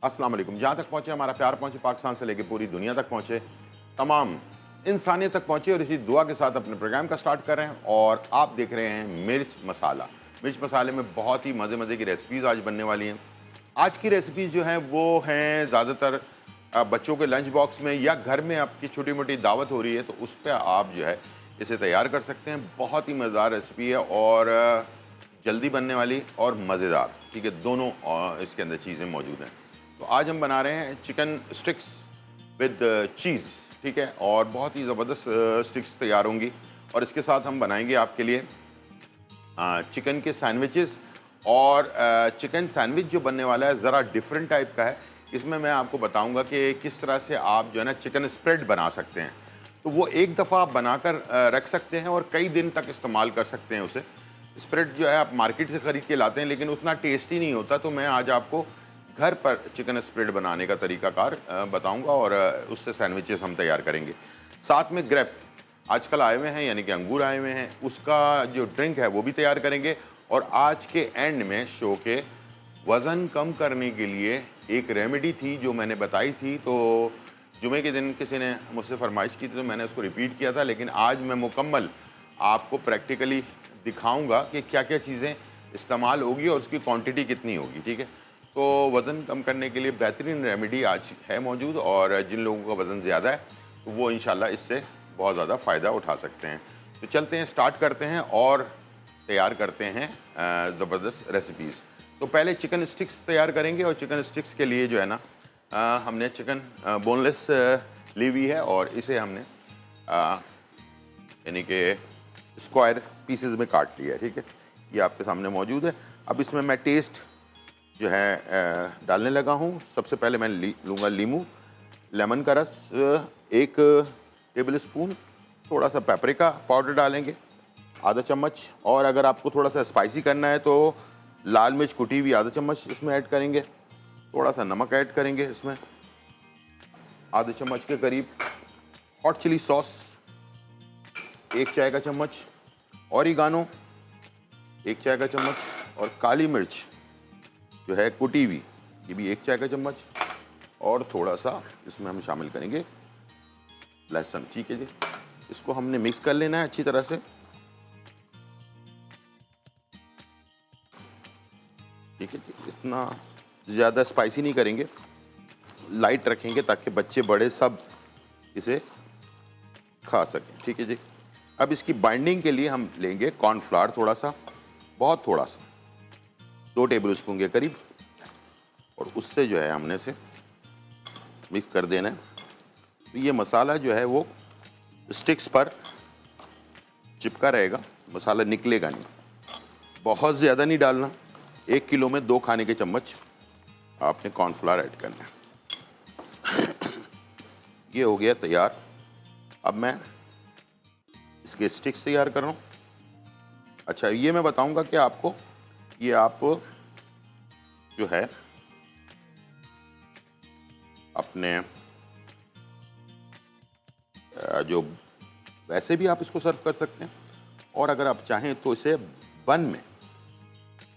अस्सलाम वालेकुम। जहाँ तक पहुँचे हमारा प्यार पहुँचे, पाकिस्तान से लेकर पूरी दुनिया तक पहुँचे, तमाम इंसानियत तक पहुँचे, और इसी दुआ के साथ अपने प्रोग्राम का स्टार्ट कर रहे हैं। और आप देख रहे हैं मिर्च मसाला। मिर्च मसाले में बहुत ही मज़े मज़े की रेसिपीज़ आज बनने वाली हैं। आज की रेसिपीज़ जो हैं वो हैं ज़्यादातर बच्चों के लंच बॉक्स में, या घर में आपकी छोटी मोटी दावत हो रही है तो उस पर आप जो है इसे तैयार कर सकते हैं। बहुत ही मज़ेदार रेसिपी है और जल्दी बनने वाली और मज़ेदार, ठीक है, दोनों इसके अंदर चीज़ें मौजूद हैं। तो आज हम बना रहे हैं चिकन स्टिक्स विद चीज़, ठीक है, और बहुत ही ज़बरदस्त स्टिक्स तैयार होंगी। और इसके साथ हम बनाएंगे आपके लिए चिकन के सैंडविचेस। और चिकन सैंडविच जो बनने वाला है ज़रा डिफरेंट टाइप का है। इसमें मैं आपको बताऊंगा कि किस तरह से आप जो है ना चिकन स्प्रेड बना सकते हैं। तो वो एक दफ़ा आप बनाकर रख सकते हैं और कई दिन तक इस्तेमाल कर सकते हैं उसे। स्प्रेड जो है आप मार्केट से ख़रीद के लाते हैं, लेकिन उतना टेस्टी नहीं होता। तो मैं आज आपको घर पर चिकन स्प्रेड बनाने का तरीकाकार बताऊंगा और उससे सैंडविचेस हम तैयार करेंगे। साथ में ग्रेप आजकल आए हुए हैं, यानी कि अंगूर आए हुए हैं, उसका जो ड्रिंक है वो भी तैयार करेंगे। और आज के एंड में शो के वज़न कम करने के लिए एक रेमेडी थी जो मैंने बताई थी, तो जुमे के दिन किसी ने मुझसे फरमाइश की थी तो मैंने उसको रिपीट किया था। लेकिन आज मैं मुकम्मल आपको प्रैक्टिकली दिखाऊंगा कि क्या क्या चीज़ें इस्तेमाल होगी और उसकी क्वांटिटी कितनी होगी, ठीक है। तो वज़न कम करने के लिए बेहतरीन रेमेडी आज है मौजूद, और जिन लोगों का वज़न ज़्यादा है तो वो इंशाल्लाह इससे बहुत ज़्यादा फ़ायदा उठा सकते हैं। तो चलते हैं, स्टार्ट करते हैं और तैयार करते हैं ज़बरदस्त रेसिपीज़। तो पहले चिकन स्टिक्स तैयार करेंगे, और चिकन स्टिक्स के लिए जो है ना हमने चिकन बोनलेस ली हुई है, और इसे हमने यानी कि स्क्वायर पीसेस में काट लिया है, ठीक है। ये आपके सामने मौजूद है। अब इसमें मैं टेस्ट जो है डालने लगा हूँ। सबसे पहले मैं लूँगा लीमू, लेमन का रस 1 टेबल स्पून, थोड़ा सा पेपरिका पाउडर डालेंगे आधा चम्मच, और अगर आपको थोड़ा सा स्पाइसी करना है तो लाल मिर्च कुटी हुई आधा चम्मच इसमें ऐड करेंगे। थोड़ा सा नमक ऐड करेंगे इसमें आधे चम्मच के करीब। हॉट चिली सॉस 1 चाय का चम्मच, ऑरिगानो 1 चाय का चम्मच, और काली मिर्च जो है कुटी हुई ये भी 1 चाय का चम्मच, और थोड़ा सा इसमें हम शामिल करेंगे लहसुन, ठीक है जी। इसको हमने मिक्स कर लेना है अच्छी तरह से, ठीक है जी। इतना ज़्यादा स्पाइसी नहीं करेंगे, लाइट रखेंगे ताकि बच्चे बड़े सब इसे खा सकें, ठीक है जी। अब इसकी बाइंडिंग के लिए हम लेंगे कॉर्नफ्लावर थोड़ा सा, बहुत थोड़ा सा, 2 टेबल स्पून के करीब, और उससे जो है हमने इसे मिक्स कर देना है। तो ये मसाला जो है वो स्टिक्स पर चिपका रहेगा, मसाला निकलेगा नहीं। बहुत ज़्यादा नहीं डालना, 1 किलो में 2 खाने के चम्मच आपने कॉर्नफ्लावर ऐड करना है। ये हो गया तैयार। अब मैं इसके स्टिक्स तैयार कर रहा हूँ। अच्छा, ये मैं बताऊंगा कि आपको ये आप जो है अपने जो वैसे भी आप इसको सर्व कर सकते हैं, और अगर आप चाहें तो इसे बन में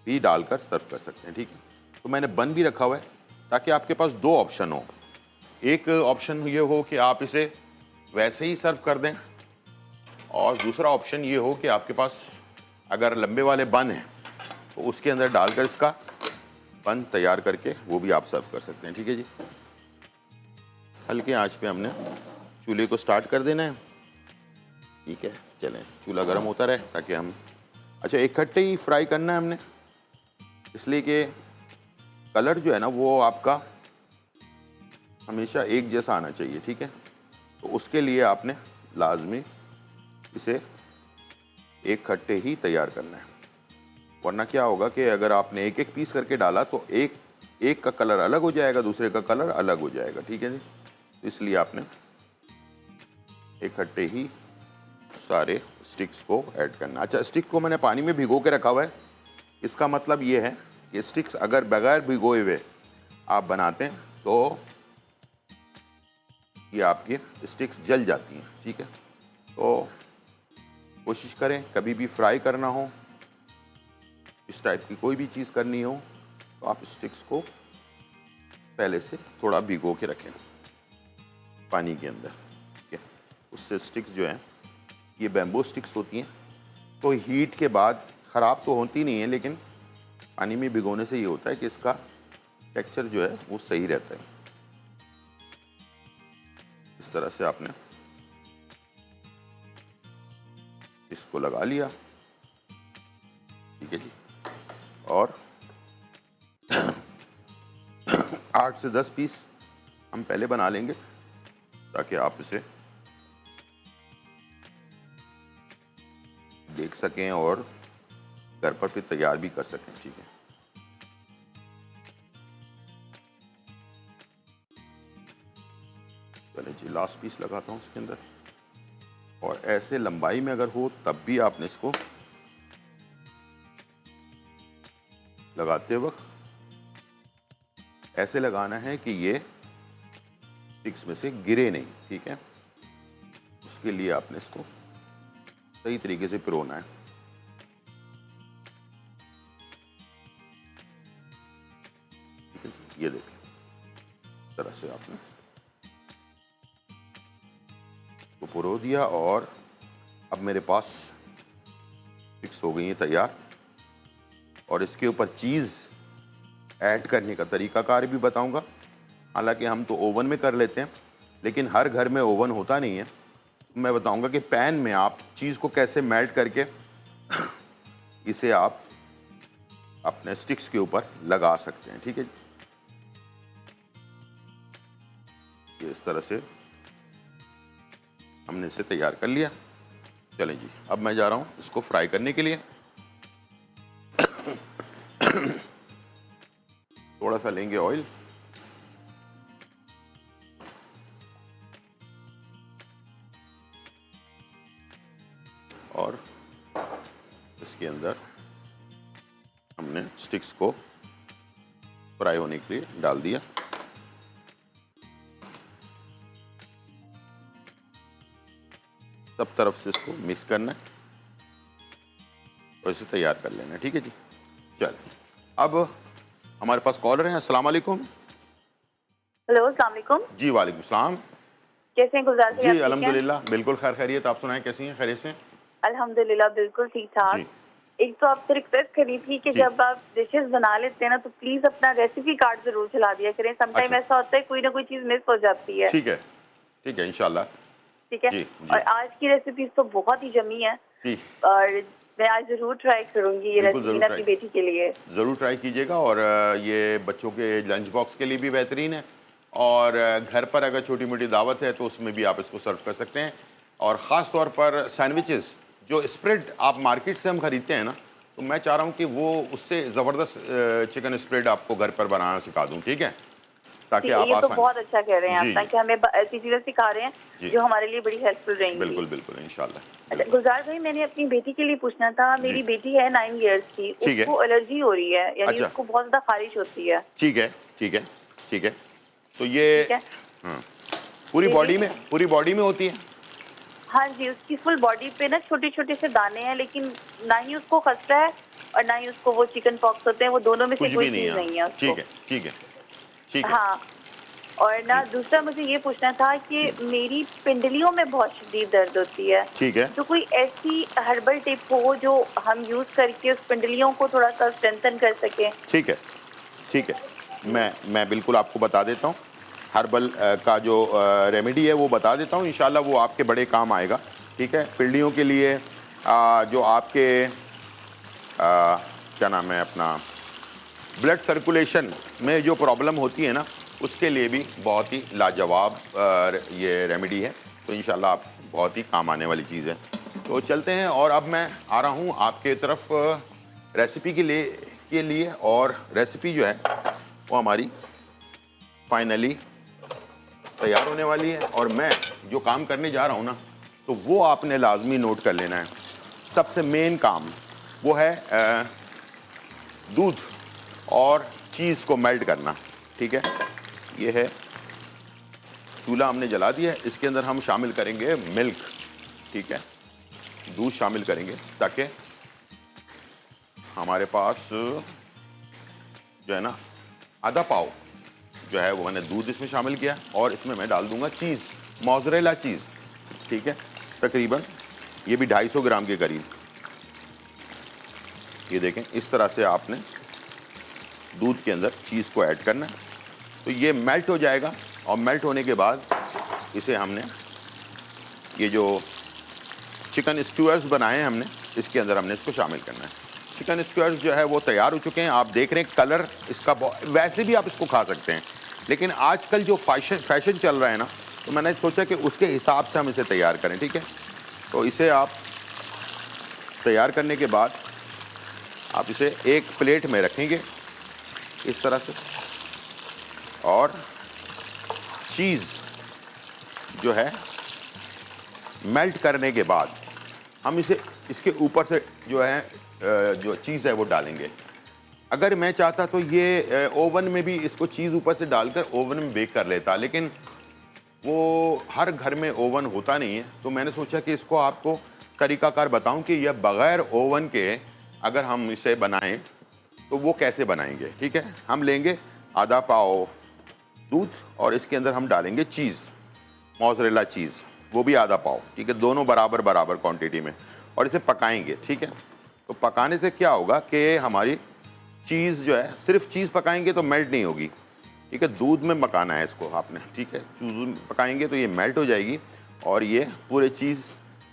भी डालकर सर्व कर सकते हैं, ठीक है। तो मैंने बन भी रखा हुआ है ताकि आपके पास 2 ऑप्शन हो। एक ऑप्शन ये हो कि आप इसे वैसे ही सर्व कर दें, और दूसरा ऑप्शन ये हो कि आपके पास अगर लंबे वाले बन हैं तो उसके अंदर डालकर इसका बन तैयार करके वो भी आप सर्व कर सकते हैं, ठीक है जी। हल्के आंच पे हमने चूल्हे को स्टार्ट कर देना है, ठीक है। चलें, चूल्हा गर्म होता रहे ताकि हम, अच्छा, इकट्ठे ही फ्राई करना है हमने, इसलिए कि कलर जो है ना वो आपका हमेशा एक जैसा आना चाहिए, ठीक है। तो उसके लिए आपने लाजमी इसे एक खट्टे ही तैयार करना है, वरना क्या होगा कि अगर आपने एक एक पीस करके डाला तो एक का कलर अलग हो जाएगा, दूसरे का कलर अलग हो जाएगा, ठीक है जी। तो इसलिए आपने एक खट्टे ही सारे स्टिक्स को ऐड करना। अच्छा, स्टिक को मैंने पानी में भिगो के रखा हुआ है। इसका मतलब ये है कि स्टिक्स अगर बगैर भिगोए हुए आप बनाते हैं तो ये आपकी स्टिक्स जल जाती हैं, ठीक है। तो कोशिश करें कभी भी फ्राई करना हो, इस टाइप की कोई भी चीज़ करनी हो, तो आप स्टिक्स को पहले से थोड़ा भिगो के रखें पानी के अंदर, ठीक है। उससे स्टिक्स जो हैं, ये बैम्बू स्टिक्स होती हैं, तो हीट के बाद ख़राब तो होती नहीं है, लेकिन पानी में भिगोने से ये होता है कि इसका टेक्सचर जो है वो सही रहता है। इस तरह से आपने इसको लगा लिया, ठीक है जी। और 8 से 10 पीस हम पहले बना लेंगे ताकि आप इसे देख सकें और घर पर फिर तैयार भी कर सकें, ठीक है। चलिए जी, लास्ट पीस लगाता हूँ इसके अंदर। और ऐसे लंबाई में अगर हो तब भी आपने इसको लगाते वक्त ऐसे लगाना है कि ये स्टिक्स में से गिरे नहीं, ठीक है। उसके लिए आपने इसको सही तरीके से पिरोना है। ठीक है, ये देखिए इस तरह से आपने तो पिरो दिया और अब मेरे पास स्टिक्स हो गई हैं तैयार। और इसके ऊपर चीज़ ऐड करने का तरीकाकार भी बताऊंगा। हालांकि हम तो ओवन में कर लेते हैं, लेकिन हर घर में ओवन होता नहीं है। मैं बताऊंगा कि पैन में आप चीज़ को कैसे मेल्ट करके इसे आप अपने स्टिक्स के ऊपर लगा सकते हैं, ठीक है। ये इस तरह से हमने इसे तैयार कर लिया। चलें जी, अब मैं जा रहा हूं इसको फ्राई करने के लिए। थोड़ा सा लेंगे ऑयल, और इसके अंदर हमने स्टिक्स को फ्राई होने के लिए डाल दिया। सब तरफ से इसको मिक्स करना है और इसे तैयार कर लेना है, ठीक है जी। चलिए, अब हमारे पास कॉलर हैं। अस्सलाम वालेकुम। हेलो, अस्सलाम वालेकुम। जी वालेकुम सलाम। कैसे हैं गुलजार जी अल्हम्दुलिल्लाह, बिल्कुल खैर खैरियत। आप सुनाएं, कैसी हैं? खैरियत से? अल्हम्दुलिल्लाह बिल्कुल ठीक ठाक। जी। एक तो आपसे रिक्वेस्ट करी थी कि जब आप डिशेस बना लेते हैं ना, तो प्लीज अपना रेसिपी कार्ड जरूर चला दिया करें। समटाइम ऐसा होता है कोई ना कोई चीज मिस हो जाती है। ठीक है इंशाल्लाह। ठीक है। और आज की रेसिपीज तो बहुत ही जमी है और मैं आज जरूर ट्राई करूंगी ये रेसिपी ना अपनी बेटी के लिए। जरूर ट्राई कीजिएगा। और ये बच्चों के लंच बॉक्स के लिए भी बेहतरीन है, और घर पर अगर छोटी मोटी दावत है तो उसमें भी आप इसको सर्व कर सकते हैं। और ख़ास तौर पर सैंडविचेस जो स्प्रेड आप मार्केट से हम खरीदते हैं ना, तो मैं चाह रहा हूँ कि वो उससे ज़बरदस्त चिकन स्प्रेड आपको घर पर बनाना सिखा दूँ, ठीक है, ताकि आप ये तो बहुत अच्छा कह रहे हैं आप, ताकि हमें ऐसी चीजें सिखा रहे हैं जो हमारे लिए बड़ी हेल्पफुल रहेंगी। बिल्कुल बिल्कुल इंशाल्लाह। अच्छा गुलजार भाई, मैंने अपनी बेटी के लिए पूछना था। मेरी बेटी है 9 इयर्स की, उसको एलर्जी हो रही है, यानी उसको बहुत ज्यादा खारिश होती है। ठीक है। तो ये पूरी बॉडी में होती है? हाँ जी, उसकी फुल बॉडी पे ना छोटे छोटे से दाने हैं, लेकिन ना ही उसको खसरा है और ना ही उसको वो चिकन पॉक्स होते हैं। वो दोनों में से कोई चीज नहीं है उसको। ठीक है। हाँ, और ना दूसरा मुझे ये पूछना था कि मेरी पिंडलियों में बहुत शदीद दर्द होती है। ठीक है। तो कोई ऐसी हर्बल टिप हो जो हम यूज करके उस पिंडलियों को थोड़ा सा स्ट्रेंथन कर सके? ठीक है। मैं बिल्कुल आपको बता देता हूँ। हर्बल का जो रेमेडी है वो बता देता हूँ, इंशाल्लाह वो आपके बड़े काम आएगा, ठीक है। पिंडलियों के लिए जो आपके क्या नाम है अपना ब्लड सर्कुलेशन में जो प्रॉब्लम होती है ना, उसके लिए भी बहुत ही लाजवाब ये रेमेडी है। तो इंशाल्लाह आप बहुत ही काम आने वाली चीज़ है। तो चलते हैं, और अब मैं आ रहा हूँ आपके तरफ रेसिपी के लिए। और रेसिपी जो है वो हमारी फाइनली तैयार होने वाली है। और मैं जो काम करने जा रहा हूँ ना, तो वो आपने लाजमी नोट कर लेना है। सबसे मेन काम वो है दूध और चीज़ को मेल्ट करना, ठीक है। ये है, चूल्हा हमने जला दिया है। इसके अंदर हम शामिल करेंगे मिल्क, ठीक है, दूध शामिल करेंगे, ताकि हमारे पास जो है ना आधा पाव जो है वो मैंने दूध इसमें शामिल किया और इसमें मैं डाल दूंगा चीज़, मोज़रेला चीज़, ठीक है, तकरीबन ये भी 250 ग्राम के करीब। ये देखें, इस तरह से आपने दूध के अंदर चीज़ को ऐड करना है, तो ये मेल्ट हो जाएगा और मेल्ट होने के बाद इसे हमने ये जो चिकन स्क्यूअर्स बनाए हैं हमने, इसके अंदर हमने इसको शामिल करना है। चिकन स्क्यूअर्स जो है वो तैयार हो चुके हैं, आप देख रहे हैं कलर इसका, वैसे भी आप इसको खा सकते हैं, लेकिन आजकल जो फैशन चल रहा है ना, तो मैंने सोचा कि उसके हिसाब से हम इसे तैयार करें, ठीक है। तो इसे आप तैयार करने के बाद आप इसे एक प्लेट में रखेंगे इस तरह से, और चीज़ जो है मेल्ट करने के बाद हम इसे इसके ऊपर से जो है जो चीज़ है वो डालेंगे। अगर मैं चाहता तो ये ओवन में भी इसको चीज़ ऊपर से डालकर ओवन में बेक कर लेता, लेकिन वो हर घर में ओवन होता नहीं है, तो मैंने सोचा कि इसको आपको तरीकाकार बताऊं कि यह बग़ैर ओवन के अगर हम इसे बनाएं तो वो कैसे बनाएंगे, ठीक है। हम लेंगे आधा पाव दूध और इसके अंदर हम डालेंगे चीज़, मोज़रेला चीज़, वो भी आधा पाव, ठीक है, दोनों बराबर बराबर क्वांटिटी में, और इसे पकाएंगे, ठीक है। तो पकाने से क्या होगा कि हमारी चीज़ जो है, सिर्फ चीज़ पकाएंगे तो मेल्ट नहीं होगी, ठीक है, दूध में पकाना है इसको आपने, ठीक है। दूध में पकाएंगे तो ये मेल्ट हो जाएगी और ये पूरे चीज़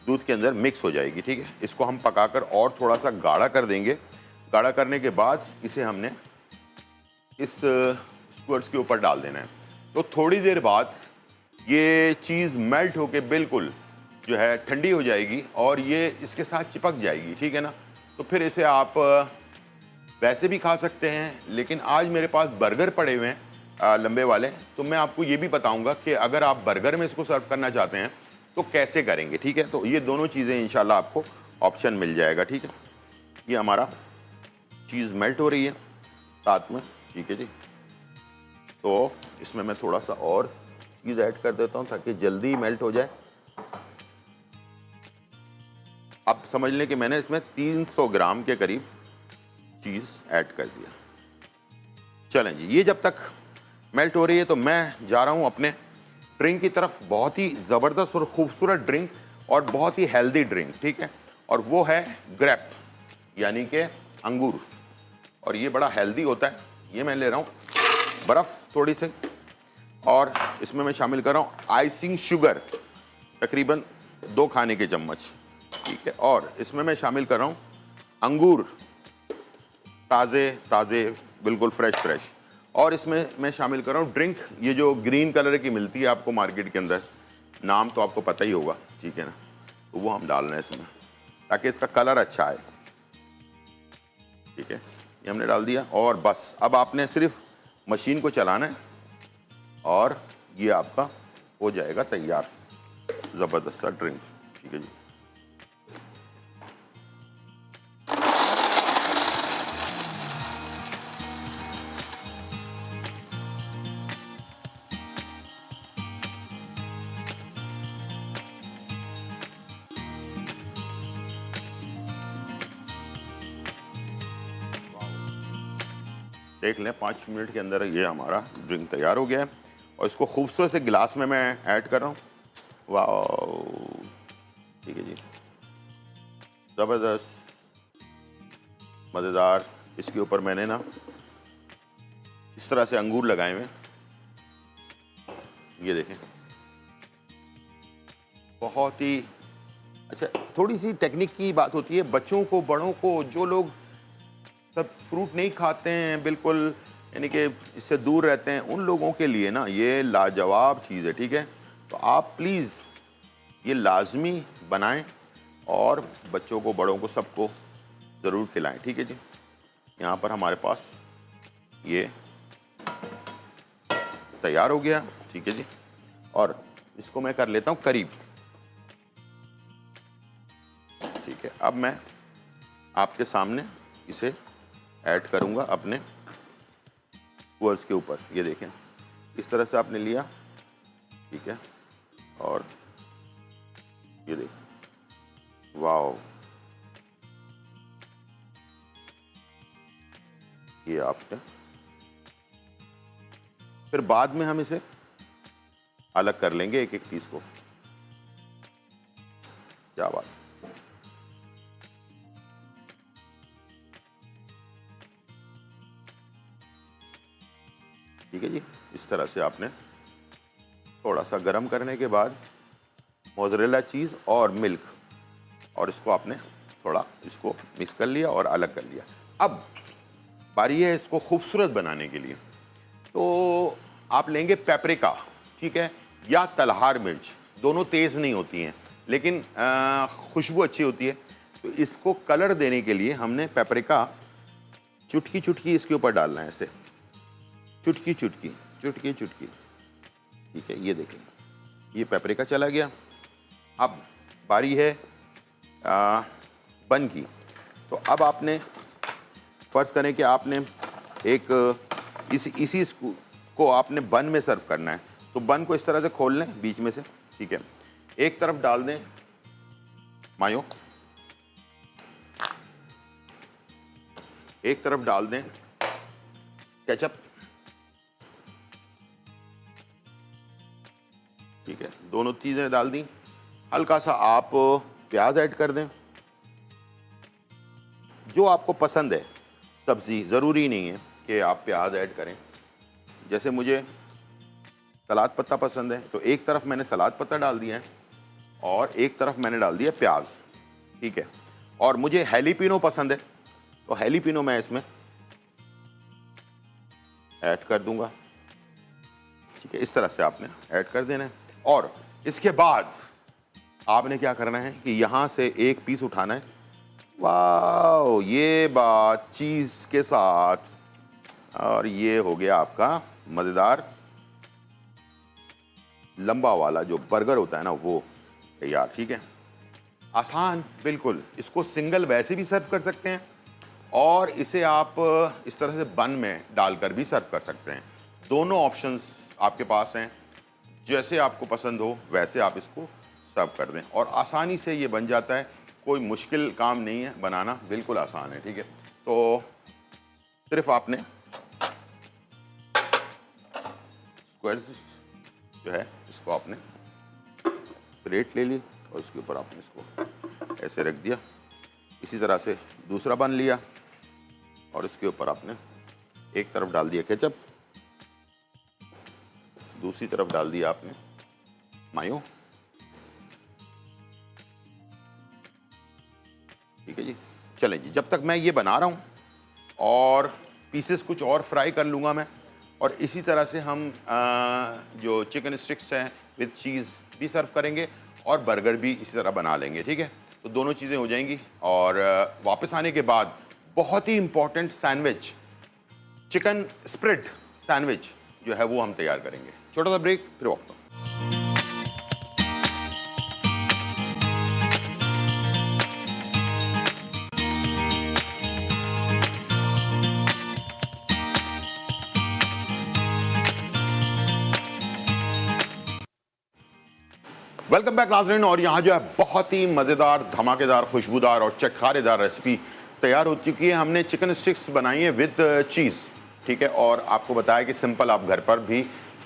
दूध के अंदर मिक्स हो जाएगी, ठीक है। इसको हम पकाकर और थोड़ा सा गाढ़ा कर देंगे। गाढ़ा करने के बाद इसे हमने इस स्क्वायर्स के ऊपर डाल देना है। तो थोड़ी देर बाद ये चीज़ मेल्ट होके बिल्कुल जो है ठंडी हो जाएगी और ये इसके साथ चिपक जाएगी, ठीक है ना। तो फिर इसे आप वैसे भी खा सकते हैं, लेकिन आज मेरे पास बर्गर पड़े हुए हैं लंबे वाले, तो मैं आपको ये भी बताऊंगा कि अगर आप बर्गर में इसको सर्व करना चाहते हैं तो कैसे करेंगे, ठीक है। तो ये दोनों चीज़ें इंशाल्लाह आपको ऑप्शन मिल जाएगा, ठीक है। ये हमारा चीज़ मेल्ट हो रही है साथ में, ठीक है जी। तो इसमें मैं थोड़ा सा और चीज़ ऐड कर देता हूँ ताकि जल्दी मेल्ट हो जाए। अब समझ लें कि मैंने इसमें 300 ग्राम के करीब चीज़ ऐड कर दिया। चलें जी, ये जब तक मेल्ट हो रही है तो मैं जा रहा हूँ अपने ड्रिंक की तरफ। बहुत ही ज़बरदस्त और ख़ूबसूरत ड्रिंक और बहुत ही हेल्दी ड्रिंक, ठीक है, और वो है ग्रेप, यानी कि अंगूर, और ये बड़ा हेल्दी होता है। ये मैं ले रहा हूँ बर्फ़ थोड़ी सी, और इसमें मैं शामिल कर रहा हूँ आइसिंग शुगर, तकरीबन 2 खाने के चम्मच, ठीक है। और इसमें मैं शामिल कर रहा हूँ अंगूर, ताज़े ताज़े बिल्कुल फ्रेश, और इसमें मैं शामिल कर रहा हूँ ड्रिंक, ये जो ग्रीन कलर की मिलती है आपको मार्केट के अंदर, नाम तो आपको पता ही होगा, ठीक है ना। तो वो हम डाल रहे हैं इसमें ताकि इसका कलर अच्छा आए, ठीक है। ये हमने डाल दिया और बस अब आपने सिर्फ मशीन को चलाना है और ये आपका हो जाएगा तैयार ज़बरदस्त सा ड्रिंक, ठीक है जी। देख लें 5 मिनट के अंदर ये हमारा ड्रिंक तैयार हो गया है और इसको खूबसूरत से गिलास में मैं ऐड कर रहा हूँ। वाह, ठीक है जी, ज़बरदस्त मज़ेदार। इसके ऊपर मैंने ना इस तरह से अंगूर लगाए हुए हैं, ये देखें, बहुत ही अच्छा। थोड़ी सी टेक्निक की बात होती है, बच्चों को, बड़ों को, जो लोग सब फ्रूट नहीं खाते हैं बिल्कुल, यानी कि इससे दूर रहते हैं, उन लोगों के लिए ना ये लाजवाब चीज़ है, ठीक है। तो आप प्लीज़ ये लाजमी बनाएं और बच्चों को, बड़ों को, सबको ज़रूर खिलाएं, ठीक है जी। यहाँ पर हमारे पास ये तैयार हो गया, ठीक है जी, और इसको मैं कर लेता हूँ करीब, ठीक है। अब मैं आपके सामने इसे ऐड करूंगा अपने वर्स के ऊपर। ये देखें, इस तरह से आपने लिया, ठीक है, और ये देखें, वाओ, ये आपका फिर बाद में हम इसे अलग कर लेंगे एक एक पीस को। क्या बात। ठीक है जी, इस तरह से आपने थोड़ा सा गर्म करने के बाद मोज़रेला चीज़ और मिल्क, और इसको आपने थोड़ा इसको मिक्स कर लिया और अलग कर लिया। अब बारी है इसको खूबसूरत बनाने के लिए, तो आप लेंगे पेपरिका, ठीक है, या तलहार मिर्च। दोनों तेज़ नहीं होती हैं लेकिन खुशबू अच्छी होती है। तो इसको कलर देने के लिए हमने पेपरिका चुटकी चुटकी इसके ऊपर डालना है, ऐसे चुटकी चुटकी चुटकी चुटकी। ठीक है, ये देखें, ये पेपरिका चला गया। अब बारी है बन की। तो अब आपने फर्ज करें कि आपने एक इसी को आपने बन में सर्व करना है, तो बन को इस तरह से खोल लें बीच में से। ठीक है, एक तरफ डाल दें मायो, एक तरफ डाल दें केचप। ठीक है, दोनों चीजें डाल दी। हल्का सा आप प्याज ऐड कर दें, जो आपको पसंद है सब्जी, ज़रूरी नहीं है कि आप प्याज ऐड करें। जैसे मुझे सलाद पत्ता पसंद है तो एक तरफ मैंने सलाद पत्ता डाल दिया है और एक तरफ मैंने डाल दिया प्याज। ठीक है, और मुझे हैलीपिनो पसंद है तो हैलीपिनो मैं इसमें ऐड कर दूंगा। ठीक है, इस तरह से आपने ऐड कर देना है। और इसके बाद आपने क्या करना है कि यहां से एक पीस उठाना है। वाह, ये बात चीज के साथ, और ये हो गया आपका मजेदार लंबा वाला जो बर्गर होता है ना, वो तैयार। ठीक है, आसान बिल्कुल। इसको सिंगल वैसे भी सर्व कर सकते हैं और इसे आप इस तरह से बन में डालकर भी सर्व कर सकते हैं। दोनों ऑप्शंस आपके पास हैं, जैसे आपको पसंद हो वैसे आप इसको सर्व कर दें और आसानी से ये बन जाता है। कोई मुश्किल काम नहीं है बनाना, बिल्कुल आसान है। ठीक है, तो सिर्फ आपने स्क्वायर जो है इसको आपने प्लेट ले ली और उसके ऊपर आपने इसको ऐसे रख दिया। इसी तरह से दूसरा बन लिया और इसके ऊपर आपने एक तरफ डाल दिया केचप, दूसरी तरफ डाल दिया आपने मायो। ठीक है जी, चलें जी, जब तक मैं ये बना रहा हूँ और पीसेस कुछ और फ्राई कर लूँगा मैं, और इसी तरह से हम जो चिकन स्टिक्स हैं विद चीज़ भी सर्व करेंगे और बर्गर भी इसी तरह बना लेंगे। ठीक है, तो दोनों चीज़ें हो जाएंगी। और वापस आने के बाद बहुत ही important sandwich, chicken spread sandwich जो है वो हम तैयार करेंगे। छोटा सा ब्रेक, फिर वापस। वेलकम बैक नाज़रीन। और यहाँ जो है बहुत ही मज़ेदार, धमाकेदार, खुशबूदार और चटखारेदार रेसिपी तैयार हो चुकी है। हमने चिकन स्टिक्स बनाई है विद चीज़। ठीक है, और आपको बताया कि सिंपल आप घर पर भी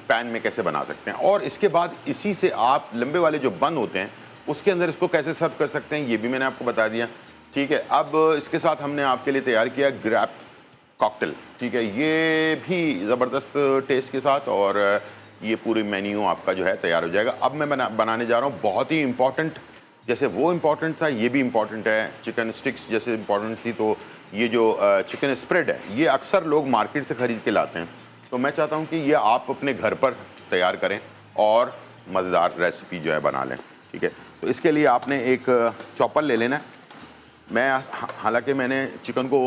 पैन में कैसे बना सकते हैं, और इसके बाद इसी से आप लंबे वाले जो बन होते हैं उसके अंदर इसको कैसे सर्व कर सकते हैं, ये भी मैंने आपको बता दिया। ठीक है, अब इसके साथ हमने आपके लिए तैयार किया ग्रैप कॉकटेल। ठीक है, ये भी ज़बरदस्त टेस्ट के साथ, और ये पूरी मेन्यू आपका जो है तैयार हो जाएगा। अब मैं बनाने जा रहा हूँ बहुत ही इंपॉर्टेंट, जैसे वो इम्पॉर्टेंट था ये भी इम्पॉर्टेंट है, चिकन स्टिक्स जैसे इम्पॉर्टेंट थी, तो ये जो चिकन स्प्रेड है ये अक्सर लोग मार्केट से ख़रीद के लाते हैं। तो मैं चाहता हूँ कि ये आप अपने घर पर तैयार करें और मज़ेदार रेसिपी जो है बना लें। ठीक है, तो इसके लिए आपने एक चॉपर ले लेना है। मैं हालांकि मैंने चिकन को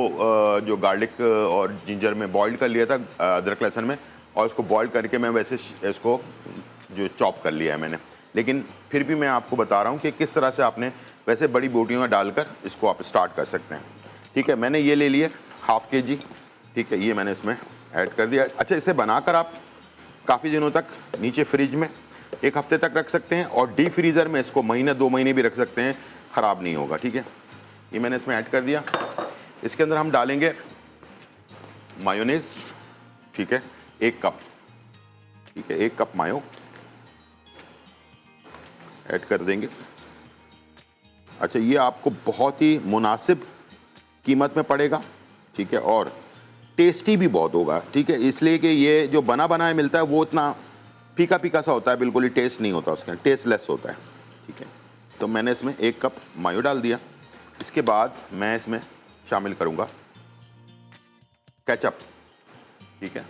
जो गार्लिक और जिंजर में बॉइल्ड कर लिया था, अदरक लहसुन में, और इसको बॉइल करके मैं वैसे इसको जो चॉप कर लिया है मैंने, लेकिन फिर भी मैं आपको बता रहा हूँ कि किस तरह से आपने वैसे बड़ी बोटियों में डालकर इसको आप स्टार्ट कर सकते हैं। ठीक है, मैंने ये ले लिए ½ kg। ठीक है, ये मैंने इसमें ऐड कर दिया। अच्छा, इसे बनाकर आप काफ़ी दिनों तक नीचे फ्रिज में 1 हफ्ते तक रख सकते हैं, और डीप फ्रीज़र में इसको महीने 2 महीने भी रख सकते हैं, ख़राब नहीं होगा। ठीक है, ये मैंने इसमें ऐड कर दिया। इसके अंदर हम डालेंगे मायोनीज़। ठीक है, 1 कप। ठीक है, 1 कप मायो ऐड कर देंगे। अच्छा, ये आपको बहुत ही मुनासिब कीमत में पड़ेगा, ठीक है, और टेस्टी भी बहुत होगा, ठीक है, इसलिए कि ये जो बना बनाया मिलता है वो इतना फीका फीका सा होता है, बिल्कुल ही टेस्ट नहीं होता उसका, टेस्टलेस होता है, ठीक है। तो मैंने इसमें 1 कप मायो डाल दिया। इसके बाद मैं इसमें शामिल करूँगा केचप, ठीक है,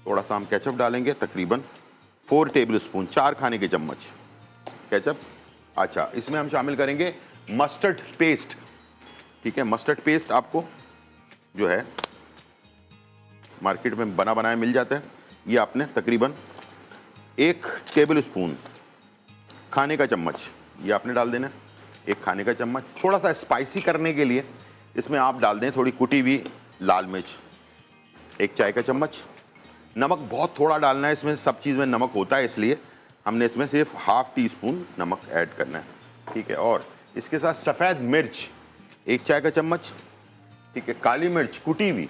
थोड़ा सा हम केचप डालेंगे, तकरीबन 4 टेबल स्पून, 4 खाने के चम्मच केचप। अच्छा, इसमें हम शामिल करेंगे मस्टर्ड पेस्ट, ठीक है। मस्टर्ड पेस्ट आपको जो है मार्केट में बना बनाया मिल जाता है। ये आपने तकरीबन 1 टेबल स्पून, खाने का चम्मच, ये आपने डाल देना है, 1 खाने का चम्मच। थोड़ा सा स्पाइसी करने के लिए इसमें आप डाल दें थोड़ी कुटी हुई लाल मिर्च, 1 चाय का चम्मच। नमक बहुत थोड़ा डालना है, इसमें सब चीज़ में नमक होता है, इसलिए हमने इसमें सिर्फ ½ टी स्पून नमक ऐड करना है, ठीक है। और इसके साथ सफ़ेद मिर्च 1 चाय का चम्मच, ठीक है। काली मिर्च कुटी हुई,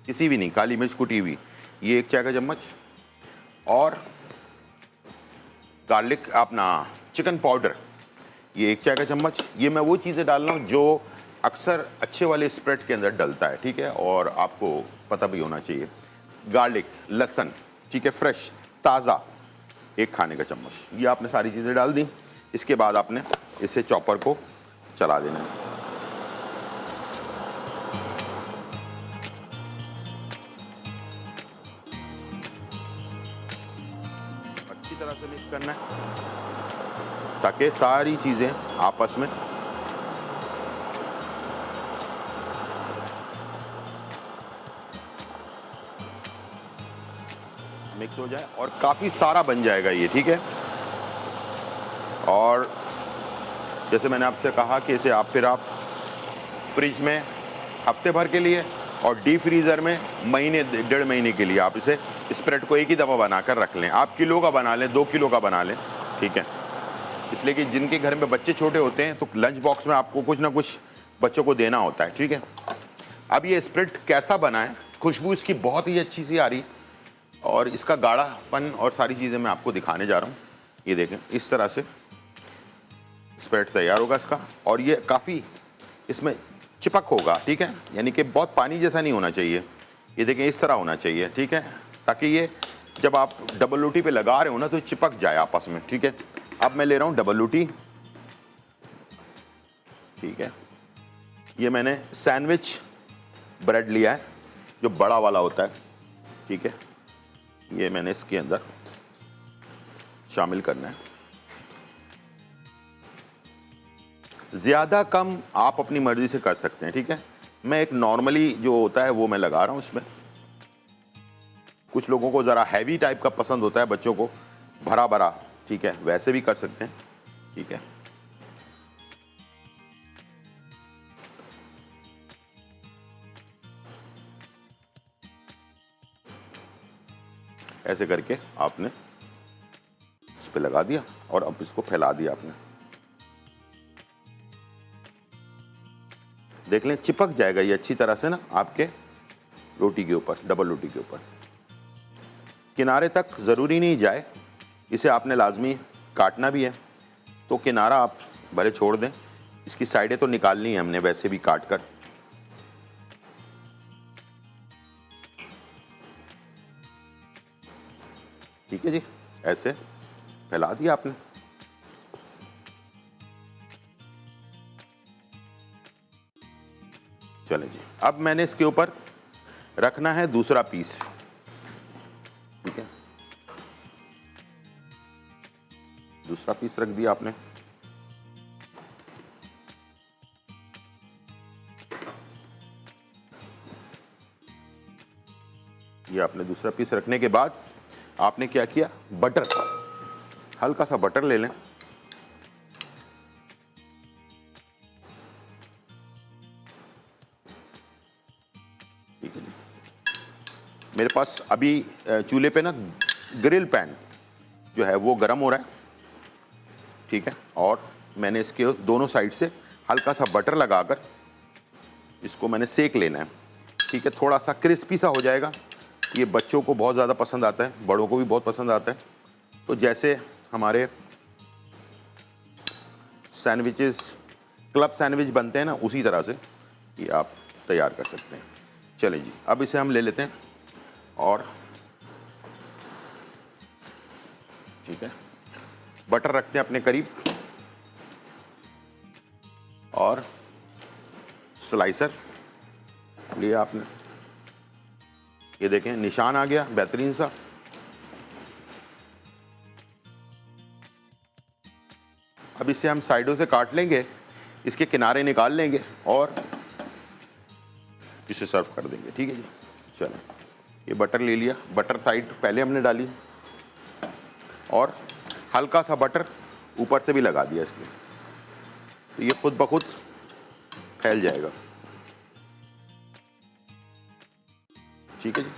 किसी भी नहीं, काली मिर्च कुटी हुई, ये 1 चाय का चम्मच। और गार्लिक अपना चिकन पाउडर, ये 1 चाय का चम्मच। ये मैं वो चीज़ें डाल रहा हूँ जो अक्सर अच्छे वाले स्प्रेड के अंदर डलता है, ठीक है, और आपको पता भी होना चाहिए। गार्लिक, लहसुन, ठीक है, फ्रेश ताज़ा, 1 खाने का चम्मच। ये आपने सारी चीज़ें डाल दी। इसके बाद आपने इसे चॉपर को चला देना है। अच्छी तरह से मिक्स करना है ताकि सारी चीज़ें आपस में मिक्स हो जाए और काफ़ी सारा बन जाएगा ये, ठीक है। और जैसे मैंने आपसे कहा कि इसे आप फ्रिज में हफ्ते भर के लिए और डीप फ्रीज़र में महीने 1.5 महीने के लिए आप इसे स्प्रेड को एक ही दफ़ा बनाकर रख लें। आप किलो का बना लें, 2 किलो का बना लें, ठीक है। इसलिए कि जिनके घर में बच्चे छोटे होते हैं तो लंच बॉक्स में आपको कुछ ना कुछ बच्चों को देना होता है, ठीक है। अब ये स्प्रेड कैसा बना है, खुशबू इसकी बहुत ही अच्छी सी आ रही, और इसका गाढ़ापन और सारी चीज़ें मैं आपको दिखाने जा रहा हूँ। ये देखें, इस तरह से स्प्रेड तैयार होगा इसका, और ये काफ़ी इसमें चिपक होगा, ठीक है, यानी कि बहुत पानी जैसा नहीं होना चाहिए। ये देखें, इस तरह होना चाहिए, ठीक है, ताकि ये जब आप डबल रोटी पे लगा रहे हो ना तो चिपक जाए आपस में, ठीक है। अब मैं ले रहा हूँ डबल रोटी, ठीक है। ये मैंने सैंडविच ब्रेड लिया है जो बड़ा वाला होता है, ठीक है। ये मैंने इसके अंदर शामिल करना है। ज़्यादा कम आप अपनी मर्ज़ी से कर सकते हैं, ठीक है। मैं एक नॉर्मली जो होता है वो मैं लगा रहा हूँ इसमें। कुछ लोगों को ज़रा हैवी टाइप का पसंद होता है, बच्चों को भरा भरा, ठीक है, वैसे भी कर सकते हैं, ठीक है। ऐसे करके आपने इस पे लगा दिया और अब इसको फैला दिया आपने। देख लें, चिपक जाएगा ये अच्छी तरह से ना आपके रोटी के ऊपर, डबल रोटी के ऊपर। किनारे तक ज़रूरी नहीं जाए, इसे आपने लाजमी काटना भी है तो किनारा आप भले छोड़ दें, इसकी साइडें तो निकालनी है हमने वैसे भी काट कर। ठीक है जी, ऐसे फैला दिया आपने। चले जी, अब मैंने इसके ऊपर रखना है दूसरा पीस, ठीक है। दूसरा पीस रख दिया आपने। ये आपने दूसरा पीस रखने के बाद आपने क्या किया, बटर, हल्का सा बटर ले लें। ठीक है जी, मेरे पास अभी चूल्हे पे ना ग्रिल पैन जो है वो गर्म हो रहा है, ठीक है। और मैंने इसके दोनों साइड से हल्का सा बटर लगाकर इसको मैंने सेक लेना है, ठीक है। थोड़ा सा क्रिस्पी सा हो जाएगा, ये बच्चों को बहुत ज़्यादा पसंद आता है, बड़ों को भी बहुत पसंद आता है। तो जैसे हमारे सैंडविचेस, क्लब सैंडविच बनते हैं ना, उसी तरह से ये आप तैयार कर सकते हैं। चलिए जी, अब इसे हम ले लेते हैं और ठीक है, बटर रखते हैं अपने करीब और स्लाइसर लिया आपने, ये देखें निशान आ गया बेहतरीन सा। अब इसे हम साइडों से काट लेंगे, इसके किनारे निकाल लेंगे और इसे सर्व कर देंगे। ठीक है जी, चलो ये बटर ले लिया, बटर साइड पहले हमने डाली और हल्का सा बटर ऊपर से भी लगा दिया इसके, तो ये खुद ब खुद फैल जाएगा। ठीक है जी,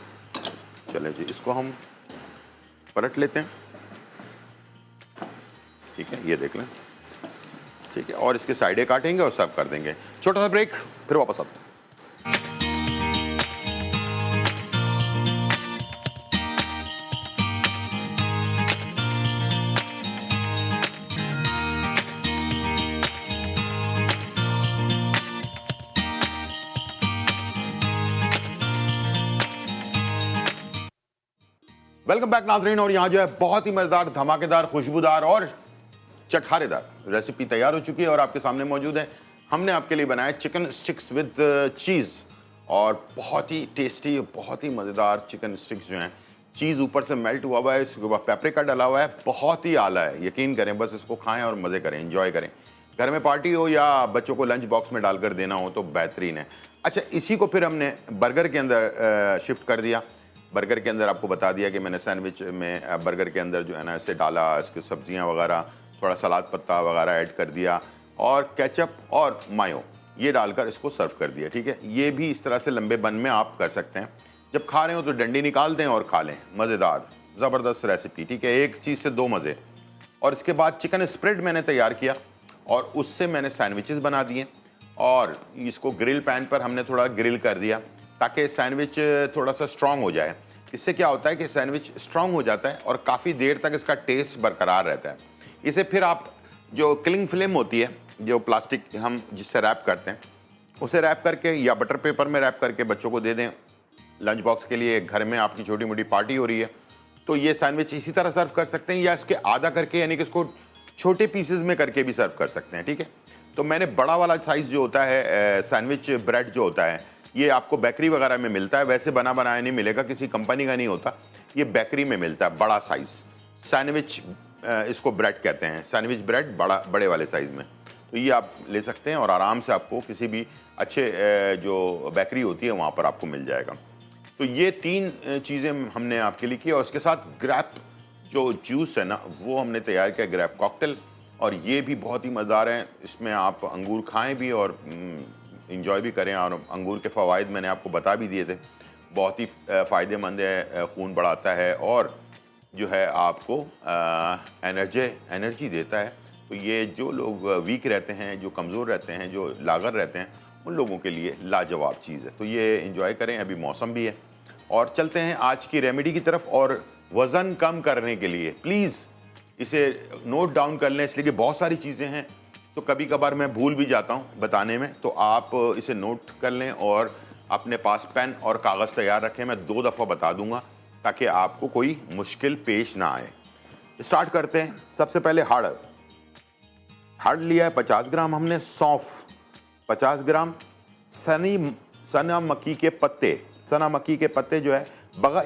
चलें जी, इसको हम पलट लेते हैं। ठीक है, ये देख लें। ठीक है, और इसके साइडें काटेंगे और सर्व कर देंगे। छोटा सा ब्रेक, फिर वापस आते हैं। वेलकम बैक नाज़रीन, और यहाँ जो है बहुत ही मज़ेदार, धमाकेदार, खुशबूदार और चटखारेदार रेसिपी तैयार हो चुकी है और आपके सामने मौजूद है। हमने आपके लिए बनाया चिकन स्टिक्स विद चीज़, और बहुत ही टेस्टी, बहुत ही मज़ेदार चिकन स्टिक्स जो हैं, चीज़ ऊपर से मेल्ट हुआ हुआ है, इसके ऊपर पेपरिका डला हुआ है, बहुत ही आला है। यकीन करें, बस इसको खाएं और मज़े करें, एंजॉय करें। घर में पार्टी हो या बच्चों को लंच बॉक्स में डालकर देना हो तो बेहतरीन है। अच्छा, इसी को फिर हमने बर्गर के अंदर शिफ्ट कर दिया। बर्गर के अंदर आपको बता दिया कि मैंने सैंडविच में बर्गर के अंदर जो है ना इसे डाला, इसकी सब्जियां वगैरह, थोड़ा सलाद पत्ता वगैरह ऐड कर दिया और केचप और मायो ये डालकर इसको सर्व कर दिया। ठीक है, ये भी इस तरह से लंबे बन में आप कर सकते हैं। जब खा रहे हो तो डंडी निकाल दें और खा लें, मज़ेदार ज़बरदस्त रेसिपी। ठीक है, एक चीज़ से दो मज़े। और इसके बाद चिकन स्प्रेड मैंने तैयार किया और उससे मैंने सैंडविचेस बना दिए और इसको ग्रिल पैन पर हमने थोड़ा ग्रिल कर दिया ताकि सैंडविच थोड़ा सा स्ट्रॉन्ग हो जाए। इससे क्या होता है कि सैंडविच स्ट्रॉन्ग हो जाता है और काफ़ी देर तक इसका टेस्ट बरकरार रहता है। इसे फिर आप जो क्लिंग फिल्म होती है, जो प्लास्टिक हम जिससे रैप करते हैं, उसे रैप करके या बटर पेपर में रैप करके बच्चों को दे दें लंच बॉक्स के लिए। घर में आपकी छोटी मोटी पार्टी हो रही है तो ये सैंडविच इसी तरह सर्व कर सकते हैं, या इसके आधा करके यानी कि इसको छोटे पीसेज में करके भी सर्व कर सकते हैं। ठीक है, तो मैंने बड़ा वाला साइज़ जो होता है सैंडविच ब्रेड जो होता है, ये आपको बेकरी वगैरह में मिलता है, वैसे बना बनाया नहीं मिलेगा, किसी कंपनी का नहीं होता, ये बेकरी में मिलता है बड़ा साइज़ सैंडविच, इसको ब्रेड कहते हैं, सैंडविच ब्रेड बड़े वाले साइज़ में। तो ये आप ले सकते हैं और आराम से आपको किसी भी अच्छे जो बेकरी होती है वहाँ पर आपको मिल जाएगा। तो ये तीन चीज़ें हमने आपके लिए की और उसके साथ ग्रैप जो जूस है ना वो हमने तैयार किया, ग्रैप कॉकटेल, और ये भी बहुत ही मज़ेदार है। इसमें आप अंगूर खाएं भी और इंजॉय भी करें, और अंगूर के फ़वाइद मैंने आपको बता भी दिए थे, बहुत ही फ़ायदेमंद है, खून बढ़ाता है और जो है आपको एनर्जी देता है। तो ये जो लोग वीक रहते हैं, जो कमज़ोर रहते हैं, जो लागर रहते हैं, उन लोगों के लिए लाजवाब चीज़ है। तो ये इंजॉय करें, अभी मौसम भी है। और चलते हैं आज की रेमेडी की तरफ। और वज़न कम करने के लिए प्लीज़ इसे नोट डाउन कर लें, इसलिए कि बहुत सारी चीज़ें हैं तो कभी कभार मैं भूल भी जाता हूँ बताने में, तो आप इसे नोट कर लें और अपने पास पेन और कागज़ तैयार रखें। मैं 2 दफ़ा बता दूंगा ताकि आपको कोई मुश्किल पेश ना आए। स्टार्ट करते हैं। सबसे पहले हर्ड लिया है 50 ग्राम हमने, सौंफ 50 ग्राम, सना मक्की के पत्ते जो है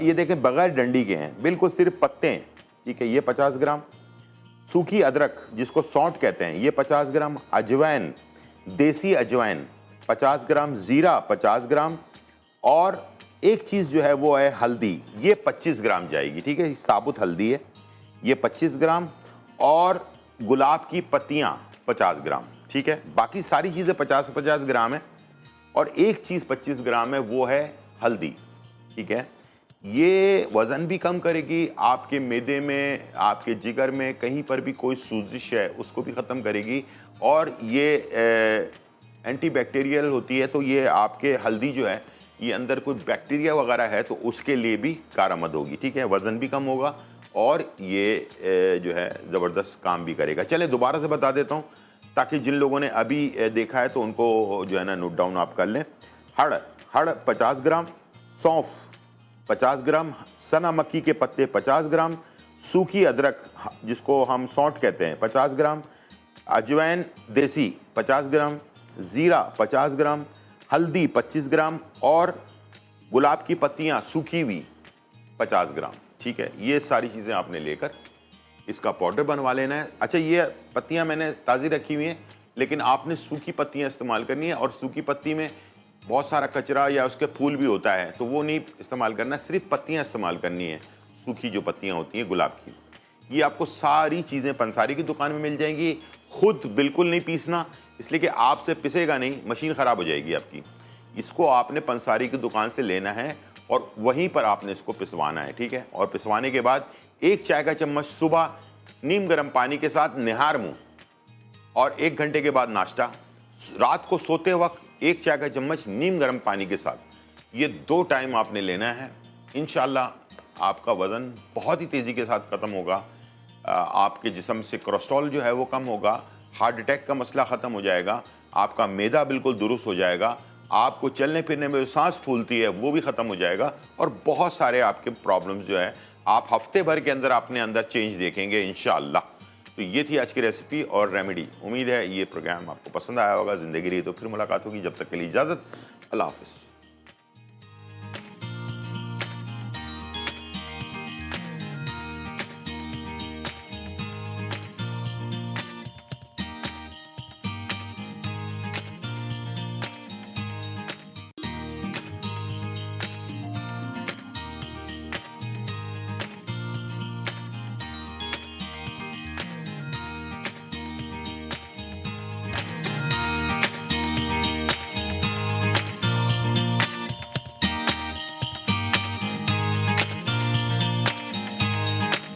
ये देखें बगैर डंडी के हैं, बिल्कुल सिर्फ पत्ते हैं। ठीक है, ये 50 ग्राम, सूखी अदरक जिसको सौंठ कहते हैं ये 50 ग्राम, अजवाइन, देसी अजवाइन 50 ग्राम, ज़ीरा 50 ग्राम, और एक चीज़ जो है वो है हल्दी, ये 25 ग्राम जाएगी। ठीक है, साबुत हल्दी है ये 25 ग्राम, और गुलाब की पत्तियाँ 50 ग्राम। ठीक है, बाकी सारी चीज़ें 50-50 ग्राम है, और एक चीज़ 25 ग्राम है वो है हल्दी। ठीक है, ये वज़न भी कम करेगी, आपके मैदे में, आपके जिगर में कहीं पर भी कोई सूजिश है उसको भी ख़त्म करेगी, और ये एंटीबैक्टीरियल होती है। तो ये आपके हल्दी जो है ये अंदर कोई बैक्टीरिया वगैरह है तो उसके लिए भी कारआमद होगी, ठीक है। वज़न भी कम होगा और ये जो है ज़बरदस्त काम भी करेगा। चलें दोबारा से बता देता हूँ ताकि जिन लोगों ने अभी देखा है तो उनको जो है ना नोट डाउन आप कर लें। हड़ 50 ग्राम, सौंफ 50 ग्राम, सना मक्की के पत्ते 50 ग्राम, सूखी अदरक जिसको हम सौंठ कहते हैं 50 ग्राम, अजवाइन देसी 50 ग्राम, ज़ीरा 50 ग्राम, हल्दी 25 ग्राम और गुलाब की पत्तियां सूखी हुई 50 ग्राम, ठीक है। ये सारी चीज़ें आपने लेकर इसका पाउडर बनवा लेना है। अच्छा, ये पत्तियां मैंने ताज़ी रखी हुई हैं लेकिन आपने सूखी पत्तियां इस्तेमाल करनी है और सूखी पत्ती में बहुत सारा कचरा या उसके फूल भी होता है तो वो नहीं इस्तेमाल करना, सिर्फ पत्तियां इस्तेमाल करनी है, सूखी जो पत्तियां होती हैं गुलाब की। ये आपको सारी चीज़ें पंसारी की दुकान में मिल जाएंगी। खुद बिल्कुल नहीं पीसना, इसलिए कि आपसे पिसेगा नहीं, मशीन ख़राब हो जाएगी आपकी। इसको आपने पंसारी की दुकान से लेना है और वहीं पर आपने इसको पिसवाना है, ठीक है। और पिसवाने के बाद 1 चाय का चम्मच सुबह नीम गर्म पानी के साथ निहार मुँह और 1 घंटे के बाद नाश्ता। रात को सोते वक्त 1 चाय का चम्मच नीम गर्म पानी के साथ। ये 2 टाइम आपने लेना है। इंशाल्लाह आपका वज़न बहुत ही तेज़ी के साथ ख़त्म होगा। आपके जिस्म से कोलेस्ट्रॉल जो है वो कम होगा, हार्ट अटैक का मसला ख़त्म हो जाएगा, आपका मैदा बिल्कुल दुरुस्त हो जाएगा, आपको चलने फिरने में जो सांस फूलती है वो भी ख़त्म हो जाएगा और बहुत सारे आपके प्रॉब्लम्स जो है आप हफ्ते भर के अंदर अपने अंदर चेंज देखेंगे इंशाअल्लाह। तो ये थी आज की रेसिपी और रेमेडी। उम्मीद है ये प्रोग्राम आपको पसंद आया होगा। ज़िंदगी रही तो फिर मुलाकात होगी, जब तक के लिए इजाज़त, अल्लाह हाफ़िज़।